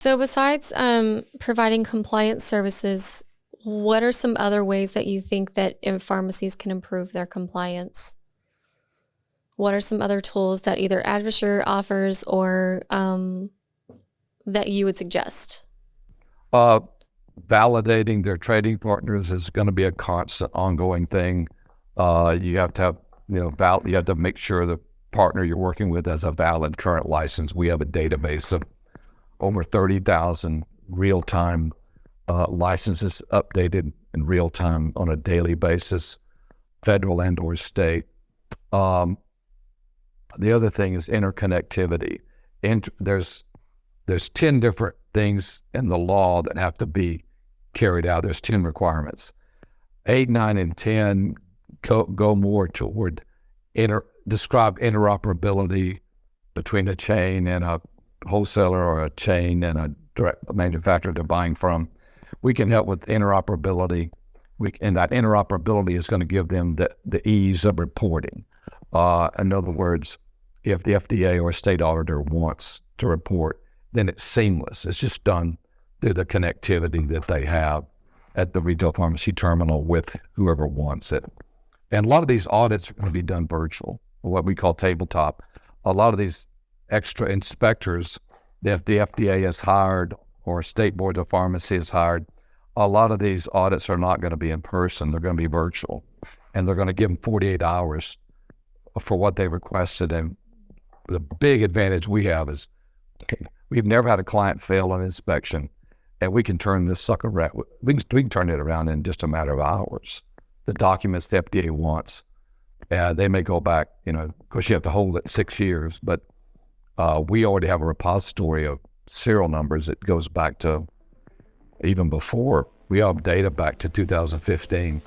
So besides providing compliance services, what are some other ways that you think that pharmacies can improve their compliance? What are some other tools that either Advasur offers or that you would suggest? Uh, Validating their trading partners is going to be a constant, ongoing thing. You have to have, you have to make sure the partner you're working with has a valid current license. We have a database of over 30,000 real-time licenses updated in real time on a daily basis, federal and or state. Um, the other thing is interconnectivity. There's 10 different things in the law that have to be carried out. There's 10 requirements. 8, 9, and 10 go more toward describe interoperability between a chain and a wholesaler, or a chain and a direct manufacturer they're buying from. We can help with interoperability. And that interoperability is going to give them the ease of reporting. In other words, if the FDA or a state auditor wants to report, then it's seamless. It's just done through the connectivity that they have at the retail pharmacy terminal with whoever wants it. And a lot of these audits are going to be done virtual, or what we call tabletop. A lot of these extra inspectors that the FDA has hired or state board of pharmacy has hired, a lot of these audits are not going to be in person. They're going to be virtual. And they're going to give them 48 hours for what they requested. And the big advantage we have is we've never had a client fail an inspection, and we can turn this sucker around. We can turn it around in just a matter of hours. The documents the FDA wants, they may go back, of course you have to hold it 6 years, but we already have a repository of serial numbers that goes back to even before. We have data back to 2015.